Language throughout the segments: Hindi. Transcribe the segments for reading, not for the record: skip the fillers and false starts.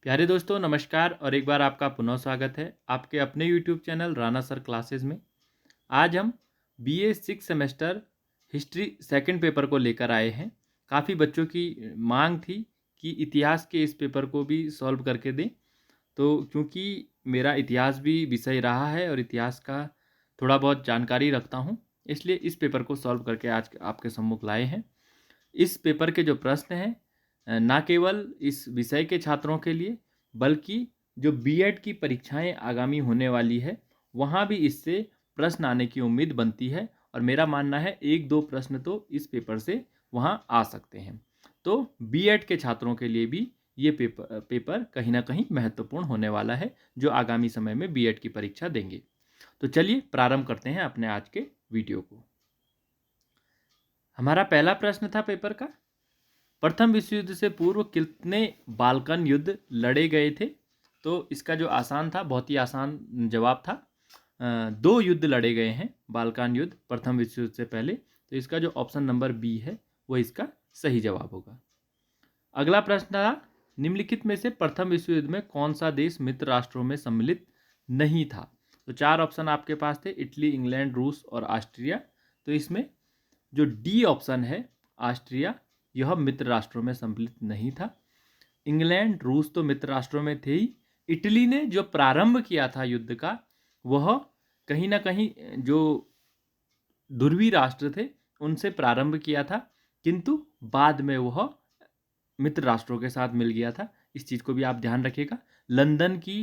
प्यारे दोस्तों नमस्कार और एक बार आपका पुनः स्वागत है आपके अपने YouTube channel Rana sir classes में। आज हम BA 6 semester history second paper को लेकर आए हैं। काफ़ी बच्चों की मांग थी कि इतिहास के इस पेपर को भी सॉल्व करके दें, तो क्योंकि मेरा इतिहास भी विषय रहा है और इतिहास का थोड़ा बहुत जानकारी रखता हूँ, इसलिए इस पेपर को सॉल्व करके आज आपके सम्मुख लाए हैं। इस पेपर के जो प्रश्न हैं ना केवल इस विषय के छात्रों के लिए बल्कि जो बीएड की परीक्षाएं आगामी होने वाली है वहाँ भी इससे प्रश्न आने की उम्मीद बनती है और मेरा मानना है एक दो प्रश्न तो इस पेपर से वहाँ आ सकते हैं। तो बीएड के छात्रों के लिए भी ये पेपर कहीं ना कहीं महत्वपूर्ण होने वाला है जो आगामी समय में बीएड की परीक्षा देंगे। तो चलिए प्रारंभ करते हैं अपने आज के वीडियो को। हमारा पहला प्रश्न था पेपर का, प्रथम विश्व युद्ध से पूर्व कितने बाल्कन युद्ध लड़े गए थे। तो इसका जो आसान था, बहुत ही आसान जवाब था, दो युद्ध लड़े गए हैं बाल्कन युद्ध प्रथम विश्व युद्ध से पहले। तो इसका जो ऑप्शन नंबर बी है वो इसका सही जवाब होगा। अगला प्रश्न था, निम्नलिखित में से प्रथम विश्व युद्ध में कौन सा देश मित्र राष्ट्रों में सम्मिलित नहीं था। तो चार ऑप्शन आपके पास थे, इटली, इंग्लैंड, रूस और ऑस्ट्रिया। तो इसमें जो डी ऑप्शन है ऑस्ट्रिया, यह मित्र राष्ट्रों में सम्मिलित नहीं था। इंग्लैंड, रूस तो मित्र राष्ट्रों में थे ही। इटली ने जो प्रारंभ किया था युद्ध का वह कहीं ना कहीं जो ध्रुवीय राष्ट्र थे उनसे प्रारंभ किया था, किंतु बाद में वह मित्र राष्ट्रों के साथ मिल गया था। इस चीज़ को भी आप ध्यान रखिएगा। लंदन की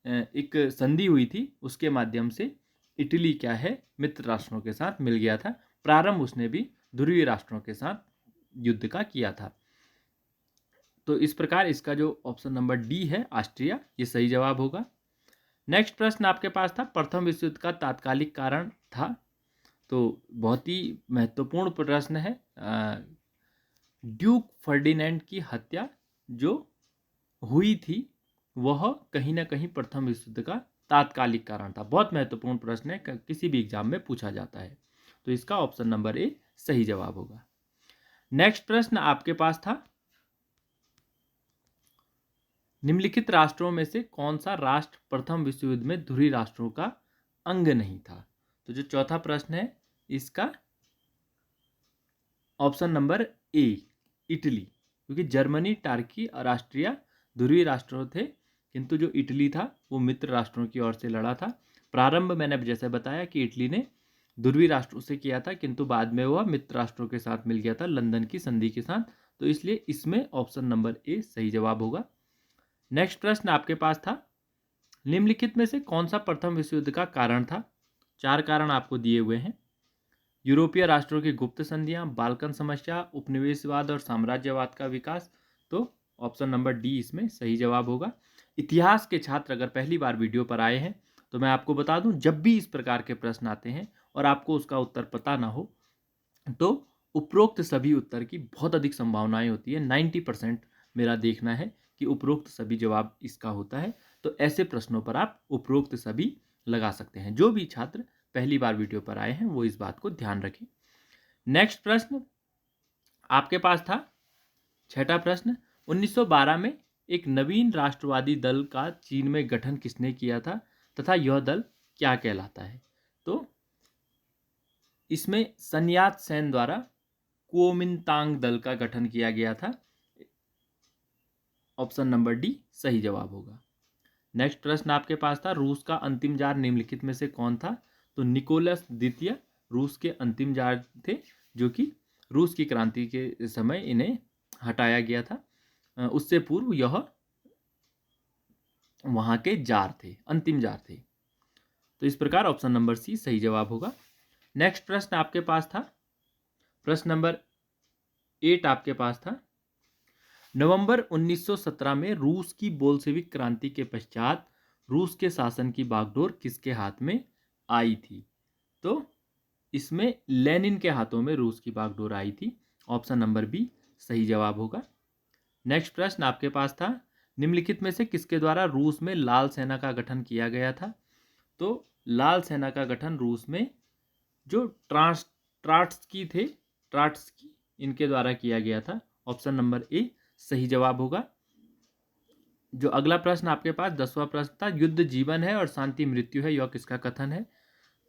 एक संधि हुई थी, उसके माध्यम से इटली क्या है मित्र राष्ट्रों के साथ मिल गया था। प्रारंभ उसने भी ध्रुवीय राष्ट्रों के साथ युद्ध का किया था। तो इस प्रकार इसका जो ऑप्शन नंबर डी है ऑस्ट्रिया, ये सही जवाब होगा। नेक्स्ट प्रश्न आपके पास था, प्रथम विश्व युद्ध का तात्कालिक कारण था। तो बहुत ही महत्वपूर्ण प्रश्न है। ड्यूक फर्डिनेंड की हत्या जो हुई थी वह कहीं ना कहीं प्रथम विश्व युद्ध का तात्कालिक कारण था। बहुत महत्वपूर्ण प्रश्न है, किसी भी एग्जाम में पूछा जाता है। तो इसका ऑप्शन नंबर ए सही जवाब होगा। नेक्स्ट प्रश्न आपके पास था, निम्नलिखित राष्ट्रों में से कौन सा राष्ट्र प्रथम विश्व युद्ध में ध्रुवीय राष्ट्रों का अंग नहीं था। तो जो चौथा प्रश्न है इसका ऑप्शन नंबर ए इटली, क्योंकि जर्मनी, टार्की और ऑस्ट्रिया ध्रुवीय राष्ट्र थे, किंतु जो इटली था वो मित्र राष्ट्रों की ओर से लड़ा था। प्रारंभ मैंने जैसे बताया कि इटली ने ध्रुवीय राष्ट्रों से किया था, किंतु बाद में वह मित्र राष्ट्रों के साथ मिल गया था लंदन की संधि के साथ। तो इसलिए इसमें ऑप्शन नंबर ए सही जवाब होगा। नेक्स्ट प्रश्न आपके पास था, निम्नलिखित में से कौन सा प्रथम विश्व युद्ध का कारण था। चार कारण आपको दिए हुए हैं, यूरोपीय राष्ट्रों की गुप्त संधियां, बाल्कन समस्या, उपनिवेशवाद और साम्राज्यवाद का विकास। तो ऑप्शन नंबर डी इसमें सही जवाब होगा। इतिहास के छात्र अगर पहली बार वीडियो पर आए हैं तो मैं आपको बता दूं, जब भी इस प्रकार के प्रश्न आते हैं और आपको उसका उत्तर पता ना हो तो उपरोक्त सभी उत्तर की बहुत अधिक संभावनाएं होती है। 90% मेरा देखना है कि उपरोक्त सभी जवाब इसका होता है। तो ऐसे प्रश्नों पर आप उपरोक्त सभी लगा सकते हैं। जो भी छात्र पहली बार वीडियो पर आए हैं वो इस बात को ध्यान रखें। नेक्स्ट प्रश्न आपके पास था, छठा प्रश्न, 1912 में एक नवीन राष्ट्रवादी दल का चीन में गठन किसने किया था तथा यह दल क्या कहलाता है। तो इसमें सन्यात सेन द्वारा कुओमिंतांग दल का गठन किया गया था। ऑप्शन नंबर डी सही जवाब होगा। नेक्स्ट प्रश्न आपके पास था, रूस का अंतिम जार निम्नलिखित में से कौन था। तो निकोलस द्वितीय रूस के अंतिम जार थे, जो कि रूस की क्रांति के समय इन्हें हटाया गया था। उससे पूर्व यह वहां के जार थे, अंतिम जार थे। तो इस प्रकार ऑप्शन नंबर सी सही जवाब होगा। नेक्स्ट प्रश्न आपके पास था, प्रश्न नंबर 8 आपके पास था, नवंबर 1917 में रूस की बोल्शेविक क्रांति के पश्चात रूस के शासन की बागडोर किसके हाथ में आई थी। तो इसमें लेनिन के हाथों में रूस की बागडोर आई थी। ऑप्शन नंबर बी सही जवाब होगा। नेक्स्ट प्रश्न आपके पास था, निम्नलिखित में से किसके द्वारा रूस में लाल सेना का गठन किया गया था। तो लाल सेना का गठन रूस में जो ट्राट्स्की थे, ट्राट्स्की इनके द्वारा किया गया था। ऑप्शन नंबर ए सही जवाब होगा। जो अगला प्रश्न आपके पास 10वां प्रश्न था, युद्ध जीवन है और शांति मृत्यु है, यह किसका कथन है?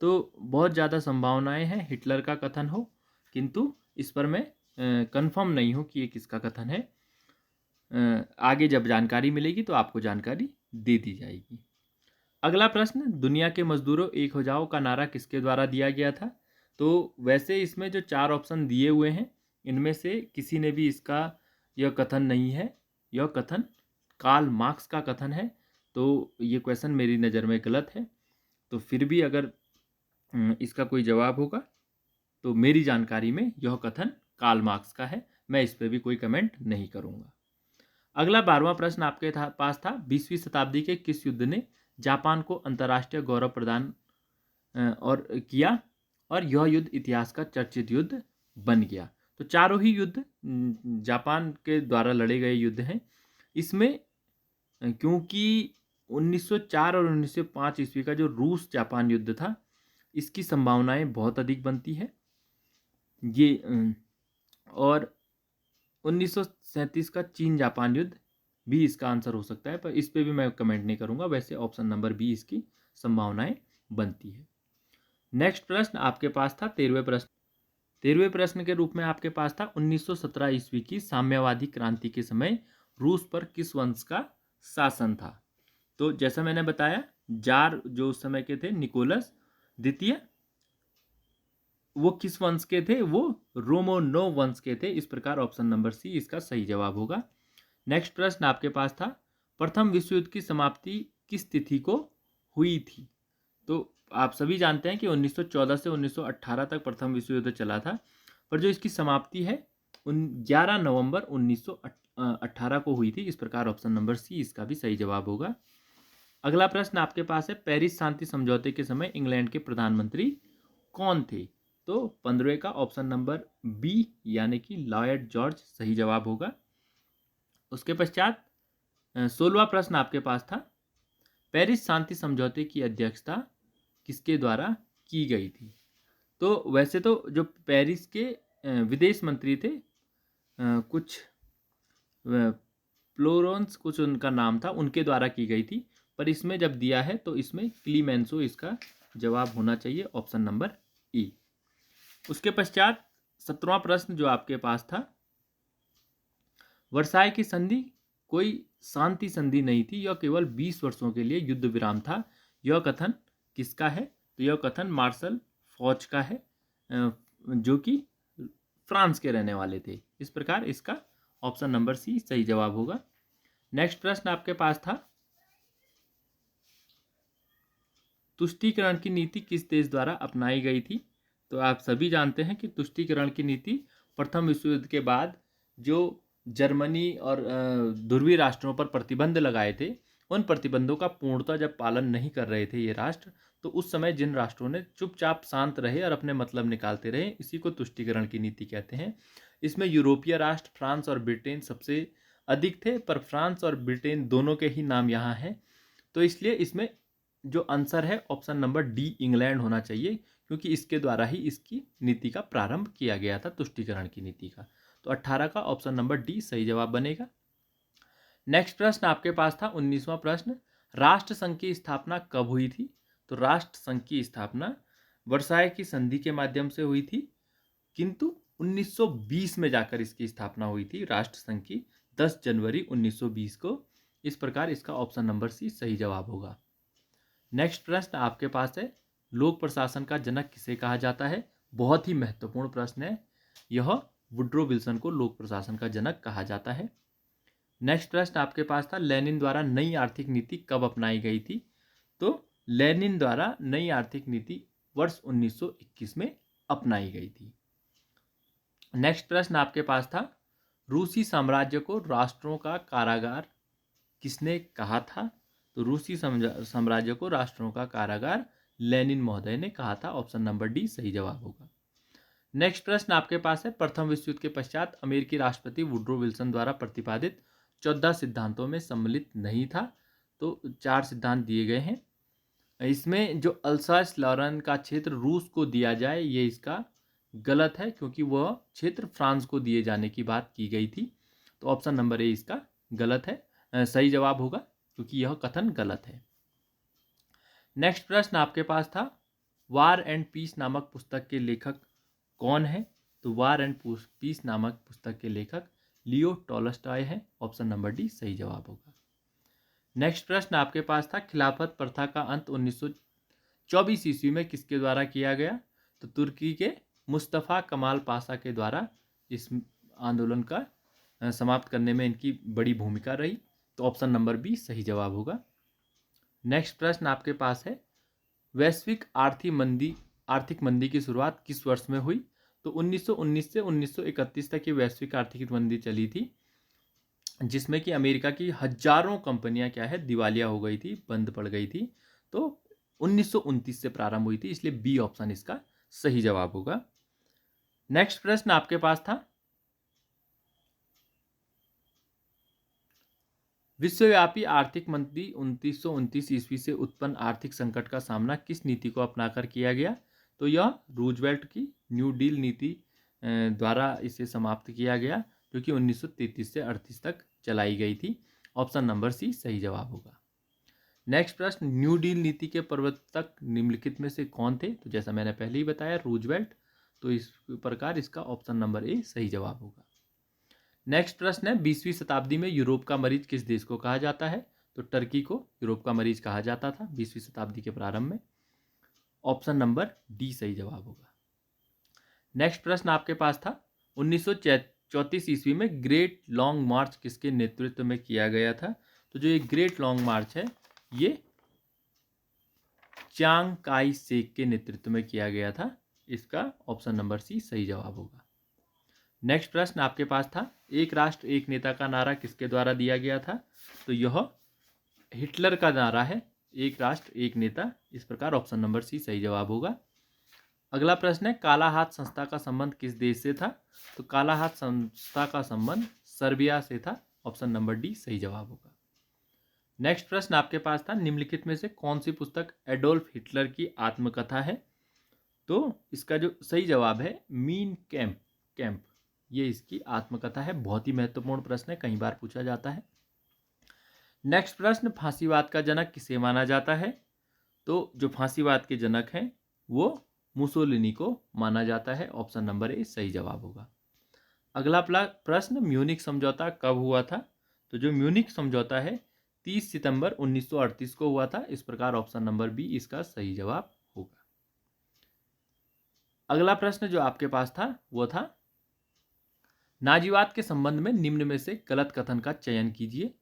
तो बहुत ज़्यादा संभावनाएं हैं हिटलर का कथन हो, किंतु इस पर मैं कंफर्म नहीं हूँ कि ये किसका कथन है। आगे जब जानकारी मिलेगी तो आपको जानकारी दे दी जाएगी। अगला प्रश्न, दुनिया के मजदूरों एक हो जाओ का नारा किसके द्वारा दिया गया था? तो वैसे इसमें जो 4 ऑप्शन दिए हुए हैं इनमें से किसी ने भी इसका यह कथन नहीं है। यह कथन कार्ल मार्क्स का कथन है। तो ये क्वेश्चन मेरी नज़र में गलत है। तो फिर भी अगर इसका कोई जवाब होगा तो मेरी जानकारी में यह कथन कार्ल मार्क्स का है। मैं इस पर भी कोई कमेंट नहीं करूँगा। अगला 12वां प्रश्न आपके पास था, 20वीं शताब्दी के किस युद्ध ने जापान को अंतर्राष्ट्रीय गौरव प्रदान और किया और यह युद्ध इतिहास का चर्चित युद्ध बन गया? तो चारों ही युद्ध जापान के द्वारा लड़े गए युद्ध हैं। इसमें क्योंकि 1904 और 1905 ईस्वी का जो रूस जापान युद्ध था, इसकी संभावनाएं बहुत अधिक बनती है। ये और 1937 का चीन जापान युद्ध भी इसका आंसर हो सकता है, पर इस पे भी मैं कमेंट नहीं करूंगा। वैसे ऑप्शन नंबर बी इसकी संभावनाएं बनती है। नेक्स्ट प्रश्न आपके पास था 13वें प्रश्न के रूप में आपके पास था, 1917 ईस्वी की साम्यवादी क्रांति के समय रूस पर किस वंश का शासन था? तो जैसा मैंने बताया, जार जो उस समय के थे निकोलस द्वितीय, वो किस वंश के थे? वो रोमनोव वंश के थे। इस प्रकार ऑप्शन नंबर सी इसका सही जवाब होगा। नेक्स्ट प्रश्न आपके पास था, प्रथम विश्व युद्ध की समाप्ति किस तिथि को हुई थी? तो आप सभी जानते हैं कि 1914 से 1918 तक प्रथम विश्व युद्ध चला था, पर जो इसकी समाप्ति है 11 नवंबर 1918 को हुई थी। इस प्रकार ऑप्शन नंबर सी इसका भी सही जवाब होगा। अगला प्रश्न आपके पास है, पेरिस शांति समझौते के समय इंग्लैंड के प्रधानमंत्री कौन थे? तो 15वें का ऑप्शन नंबर बी यानी कि लॉयड जॉर्ज सही जवाब होगा। उसके पश्चात 16वां प्रश्न आपके पास था, पेरिस शांति समझौते की अध्यक्षता किसके द्वारा की गई थी? तो वैसे तो जो पेरिस के विदेश मंत्री थे, कुछ फ्लोरेंस कुछ उनका नाम था, उनके द्वारा की गई थी। पर इसमें जब दिया है तो इसमें क्लीमेंसो इसका जवाब होना चाहिए, ऑप्शन नंबर ई। उसके पश्चात 17वां प्रश्न जो आपके पास था, वर्साय की संधि कोई शांति संधि नहीं थी, यह केवल 20 वर्षों के लिए युद्ध विराम था। यह कथन किसका है? तो यह कथन मार्शल फौज का है, जो कि फ्रांस के रहने वाले थे। इस प्रकार इसका ऑप्शन नंबर सी सही जवाब होगा। नेक्स्ट प्रश्न आपके पास था, तुष्टीकरण की नीति किस देश द्वारा अपनाई गई थी? तो आप सभी जानते हैं कि तुष्टीकरण की नीति प्रथम विश्व युद्ध के बाद जो जर्मनी और ध्रुवीय राष्ट्रों पर प्रतिबंध लगाए थे, उन प्रतिबंधों का पूर्णतः जब पालन नहीं कर रहे थे ये राष्ट्र, तो उस समय जिन राष्ट्रों ने चुपचाप शांत रहे और अपने मतलब निकालते रहे, इसी को तुष्टीकरण की नीति कहते हैं। इसमें यूरोपीय राष्ट्र फ्रांस और ब्रिटेन सबसे अधिक थे, पर फ्रांस और ब्रिटेन दोनों के ही नाम यहाँ हैं। तो इसलिए इसमें जो आंसर है ऑप्शन नंबर डी इंग्लैंड होना चाहिए, क्योंकि इसके द्वारा ही इसकी नीति का प्रारंभ किया गया था, तुष्टीकरण की नीति का। तो 18 का ऑप्शन नंबर डी सही जवाब बनेगा। नेक्स्ट प्रश्न आपके पास था 19वां प्रश्न, राष्ट्र संघ की स्थापना कब हुई थी? तो राष्ट्र संघ की स्थापना वर्साय की संधि के माध्यम से हुई थी, किंतु 1920 में जाकर इसकी स्थापना हुई थी राष्ट्र संघ की, 10 जनवरी 1920 को। इस प्रकार इसका ऑप्शन नंबर सी सही जवाब होगा। नेक्स्ट प्रश्न आपके पास है, लोक प्रशासन का जनक किसे कहा जाता है? बहुत ही महत्वपूर्ण प्रश्न है यह। वुड्रो विल्सन को लोक प्रशासन का जनक कहा जाता है। नेक्स्ट प्रश्न आपके पास था, लेनिन द्वारा नई आर्थिक नीति कब अपनाई गई थी? तो लेनिन द्वारा नई आर्थिक नीति वर्ष 1921 में अपनाई गई थी। नेक्स्ट प्रश्न आपके पास था, रूसी साम्राज्य को राष्ट्रों का कारागार किसने कहा था? तो रूसी साम्राज्य को राष्ट्रों का कारागार लेनिन महोदय ने कहा था। ऑप्शन नंबर डी सही जवाब होगा। नेक्स्ट प्रश्न आपके पास है, प्रथम विश्व युद्ध के पश्चात अमेरिकी राष्ट्रपति वुड्रो विल्सन द्वारा प्रतिपादित 14 सिद्धांतों में सम्मिलित नहीं था। तो 4 सिद्धांत दिए गए हैं। इसमें जो अल्सास लॉरेन का क्षेत्र रूस को दिया जाए, ये इसका गलत है, क्योंकि वह क्षेत्र फ्रांस को दिए जाने की बात की गई थी। तो ऑप्शन नंबर ए इसका गलत है। सही जवाब होगा, क्योंकि यह कथन गलत है। नेक्स्ट प्रश्न आपके पास था, वार एंड पीस नामक पुस्तक के लेखक कौन है? तो वार एंड पीस नामक पुस्तक के लेखक लियो टॉलस्टॉय है। ऑप्शन नंबर डी सही जवाब होगा। नेक्स्ट प्रश्न आपके पास था, खिलाफत प्रथा का अंत 1924 ईस्वी में किसके द्वारा किया गया? तो तुर्की के मुस्तफ़ा कमाल पाशा के द्वारा इस आंदोलन का समाप्त करने में इनकी बड़ी भूमिका रही। तो ऑप्शन नंबर बी सही जवाब होगा। नेक्स्ट प्रश्न आपके पास है, वैश्विक आर्थिक मंदी की शुरुआत किस वर्ष में हुई? तो 1919 से 1931 तक ये वैश्विक आर्थिक मंदी चली थी, जिसमें कि अमेरिका की हजारों कंपनियां क्या है दिवालिया हो गई थी, बंद पड़ गई थी। तो 1929 से प्रारंभ हुई थी, इसलिए बी ऑप्शन इसका सही जवाब होगा। नेक्स्ट प्रश्न आपके पास था, विश्वव्यापी आर्थिक मंदी 1929 ईस्वी से उत्पन्न आर्थिक संकट का सामना किस नीति को अपनाकर किया गया? तो यह रूजवेल्ट की न्यू डील नीति द्वारा इसे समाप्त किया गया, जो कि 1933 से 38 तक चलाई गई थी। ऑप्शन नंबर सी सही जवाब होगा। नेक्स्ट प्रश्न, न्यू डील नीति के प्रवर्तक निम्नलिखित में से कौन थे? तो जैसा मैंने पहले ही बताया, रूजवेल्ट। तो इस प्रकार इसका ऑप्शन नंबर ए सही जवाब होगा। नेक्स्ट प्रश्न है, 20वीं शताब्दी में यूरोप का मरीज किस देश को कहा जाता है? तो टर्की को यूरोप का मरीज कहा जाता था 20वीं शताब्दी के प्रारंभ में। ऑप्शन नंबर डी सही जवाब होगा। नेक्स्ट प्रश्न आपके पास था, 1934 ईस्वी में ग्रेट लॉन्ग मार्च किसके नेतृत्व में किया गया था? तो जो ये ग्रेट लॉन्ग मार्च है, ये चांग काई शेक के नेतृत्व में किया गया था। इसका ऑप्शन नंबर सी सही जवाब होगा। नेक्स्ट प्रश्न आपके पास था, एक राष्ट्र एक नेता का नारा किसके द्वारा दिया गया था? तो यह हिटलर का नारा है, एक राष्ट्र एक नेता। इस प्रकार ऑप्शन नंबर सी सही जवाब होगा। अगला प्रश्न है, काला हाथ संस्था का संबंध किस देश से था? तो काला हाथ संस्था का संबंध सर्बिया से था। ऑप्शन नंबर डी सही जवाब होगा। नेक्स्ट प्रश्न आपके पास था, निम्नलिखित में से कौन सी पुस्तक एडोल्फ हिटलर की आत्मकथा है? तो इसका जो सही जवाब है मीन कैंप, ये इसकी आत्मकथा है। बहुत ही महत्वपूर्ण प्रश्न है, कई बार पूछा जाता है। नेक्स्ट प्रश्न, फांसीवाद का जनक किसे माना जाता है? तो जो फांसीवाद के जनक हैं वो मुसोलिनी को माना जाता है। ऑप्शन नंबर ए सही जवाब होगा। अगला प्रश्न, म्यूनिख समझौता कब हुआ था? तो जो म्यूनिख समझौता है 30 सितंबर 1938 को हुआ था। इस प्रकार ऑप्शन नंबर बी इसका सही जवाब होगा। अगला प्रश्न जो आपके पास था वो था, नाजीवाद के संबंध में निम्न में से गलत कथन का चयन कीजिए।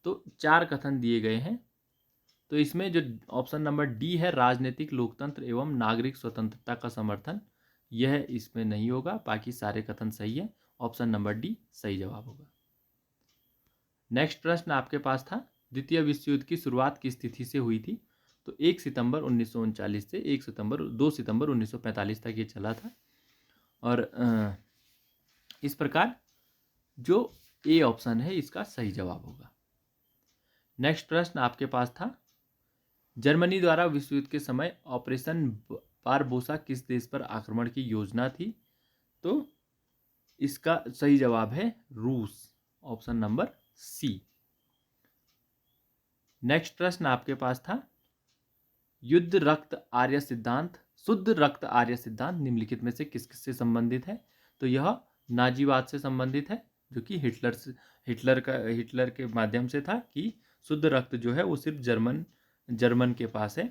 तो 4 कथन दिए गए हैं। तो इसमें जो ऑप्शन नंबर डी है, राजनीतिक लोकतंत्र एवं नागरिक स्वतंत्रता का समर्थन, यह इसमें नहीं होगा। बाकी सारे कथन सही है। ऑप्शन नंबर डी सही जवाब होगा। नेक्स्ट प्रश्न आपके पास था, द्वितीय विश्व युद्ध की शुरुआत किस तिथि से हुई थी? तो 1 सितंबर 1939 से 2 सितंबर 1945 तक ये चला था। और इस प्रकार जो ए ऑप्शन है इसका सही जवाब होगा। नेक्स्ट प्रश्न आपके पास था, जर्मनी द्वारा विश्व युद्ध के समय ऑपरेशन बारबोसा किस देश पर आक्रमण की योजना थी? तो इसका सही जवाब है रूस। Option number C. नेक्स्ट प्रश्न आपके पास था, शुद्ध रक्त आर्य सिद्धांत निम्नलिखित में से किस से संबंधित है? तो यह नाजीवाद से संबंधित है, जो कि हिटलर के माध्यम से था कि शुद्ध रक्त जो है वो सिर्फ जर्मन के पास है।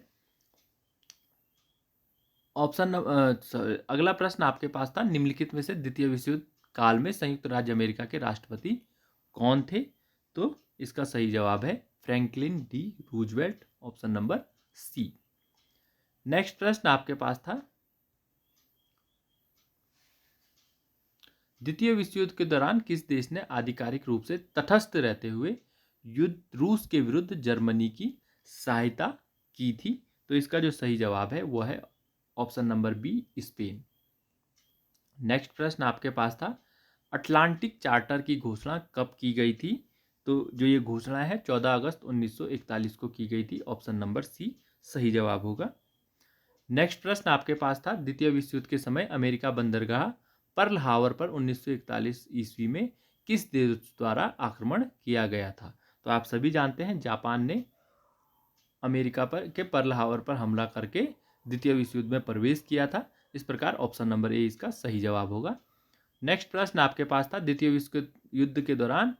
अगला प्रश्न आपके पास था, निम्नलिखित में से द्वितीय विश्व युद्ध काल में संयुक्त राज्य अमेरिका के राष्ट्रपति कौन थे? तो इसका सही जवाब है Franklin D Roosevelt. Option number C. Next प्रश्न आपके पास था, द्वितीय विश्व युद्ध के दौरान किस देश ने आधिकारिक रूप से तटस्थ रहते हुए रूस के विरुद्ध जर्मनी की सहायता की थी? तो इसका जो सही जवाब है वो है option number B Spain. Next प्रश्न आपके पास था, अटलांटिक चार्टर की घोषणा कब की गई थी? तो जो ये घोषणा है 14 अगस्त 1941 को की गई थी। ऑप्शन नंबर सी सही जवाब होगा। नेक्स्ट प्रश्न आपके पास था, द्वितीय विश्व युद्ध के समय अमेरिका बंदरगाह पर्ल हार्बर पर 1941 ईस्वी में किस देश द्वारा आक्रमण किया गया था? तो आप सभी जानते हैं जापान ने अमेरिका पर के पर्ल हार्बर पर हमला करके द्वितीय विश्व युद्ध में प्रवेश किया था। इस प्रकार ऑप्शन नंबर ए इसका सही जवाब होगा। नेक्स्ट प्रश्न आपके पास था, द्वितीय विश्व युद्ध के दौरान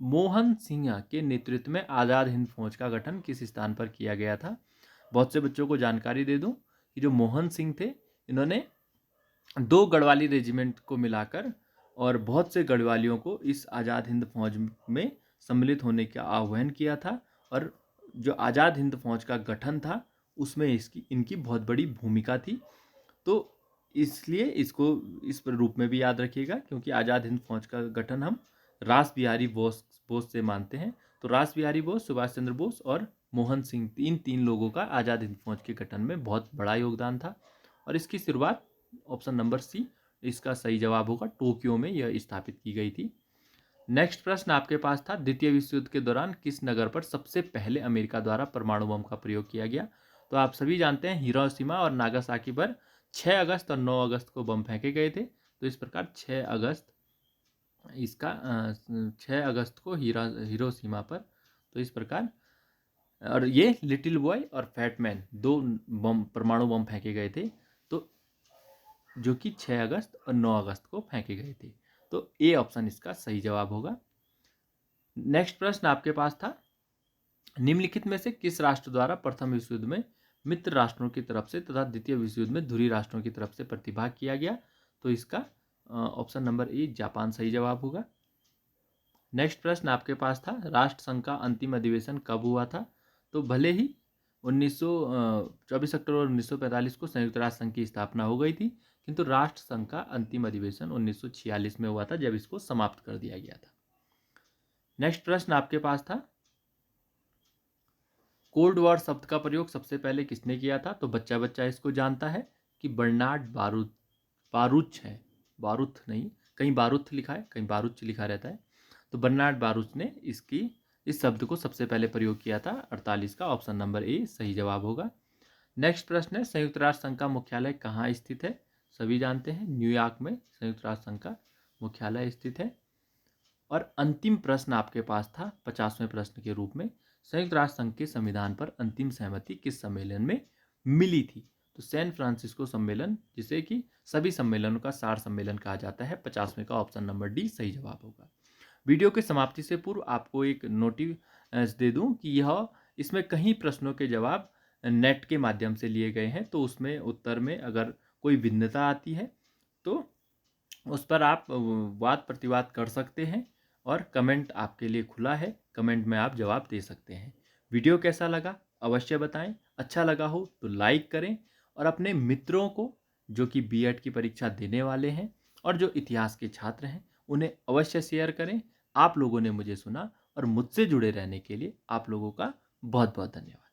मोहन सिंह के नेतृत्व में आज़ाद हिंद फौज का गठन किस स्थान पर किया गया था। बहुत से बच्चों को जानकारी दे दूं कि जो मोहन सिंह थे, इन्होंने 2 गढ़वाली रेजिमेंट को मिलाकर और बहुत से गढ़वालियों को इस आज़ाद हिंद फौज में सम्मिलित होने का आह्वान किया था। और जो आज़ाद हिंद फौज का गठन था उसमें इनकी बहुत बड़ी भूमिका थी। तो इसलिए इसको इस रूप में भी याद रखिएगा, क्योंकि आज़ाद हिंद फौज का गठन हम रास बिहारी बोस से मानते हैं। तो रास बिहारी बोस, सुभाष चंद्र बोस और मोहन सिंह, इन 3 लोगों का आज़ाद हिंद फौज के गठन में बहुत बड़ा योगदान था। और इसकी शुरुआत ऑप्शन नंबर सी इसका सही जवाब होगा, टोक्यो में यह स्थापित की गई थी। नेक्स्ट प्रश्न आपके पास था, द्वितीय विश्व युद्ध के दौरान किस नगर पर सबसे पहले अमेरिका द्वारा परमाणु बम का प्रयोग किया गया। तो आप सभी जानते हैं हिरोशिमा और नागासाकी पर 6 अगस्त और 9 अगस्त को बम फेंके गए थे। तो इस प्रकार 6 अगस्त को हिरोशिमा पर, तो इस प्रकार, और ये लिटिल बॉय और फैट मैन 2 परमाणु बम फेंके गए थे, तो जो कि 6 अगस्त और 9 अगस्त को फेंके गए थे। तो ए ऑप्शन इसका सही जवाब होगा। नेक्स्ट प्रश्न आपके पास था, निम्नलिखित में से किस राष्ट्र द्वारा प्रथम विश्व युद्ध में मित्र राष्ट्रों की तरफ से तथा द्वितीय विश्व युद्ध में धुरी राष्ट्रों की तरफ से प्रतिभाग किया गया। तो इसका ऑप्शन नंबर ए जापान सही जवाब होगा। नेक्स्ट प्रश्न आपके पास था, राष्ट्र संघ का अंतिम अधिवेशन कब हुआ था। तो भले ही 24 अक्टूबर 1945 को संयुक्त राष्ट्र संघ की स्थापना हो गई थी, किंतु राष्ट्र संघ का अंतिम अधिवेशन 1946 में हुआ था, जब इसको समाप्त कर दिया गया था। नेक्स्ट प्रश्न आपके पास था, कोल्ड वॉर शब्द का प्रयोग सबसे पहले किसने किया था। तो बच्चा बच्चा इसको जानता है कि बर्नार्ड बारूच है, बारूथ नहीं, कहीं बारूथ लिखा है, कहीं बारूच लिखा रहता है। तो बर्नार्ड बारूच ने इस शब्द को सबसे पहले प्रयोग किया था। 48 का ऑप्शन नंबर ए सही जवाब होगा। नेक्स्ट प्रश्न है, संयुक्त राष्ट्र संघ का मुख्यालय कहाँ स्थित है। सभी जानते हैं न्यूयॉर्क में संयुक्त राष्ट्र संघ का मुख्यालय स्थित है। और अंतिम प्रश्न आपके पास था 50वें प्रश्न के रूप में, संयुक्त राष्ट्र संघ के संविधान पर अंतिम सहमति किस सम्मेलन में मिली थी। तो सैन फ्रांसिस्को सम्मेलन, जिसे कि सभी सम्मेलनों का सार सम्मेलन कहा जाता है। 50वें का ऑप्शन नंबर डी सही जवाब होगा। वीडियो की समाप्ति से पूर्व आपको एक नोटिस दे दूं कि इसमें कहीं प्रश्नों के जवाब नेट के माध्यम से लिए गए हैं, तो उसमें उत्तर में अगर कोई भिन्नता आती है तो उस पर आप वाद प्रतिवाद कर सकते हैं, और कमेंट आपके लिए खुला है, कमेंट में आप जवाब दे सकते हैं। वीडियो कैसा लगा अवश्य बताएं, अच्छा लगा हो तो लाइक करें, और अपने मित्रों को जो कि बीएड की परीक्षा देने वाले हैं और जो इतिहास के छात्र हैं उन्हें अवश्य शेयर करें। आप लोगों ने मुझे सुना और मुझसे जुड़े रहने के लिए आप लोगों का बहुत बहुत धन्यवाद।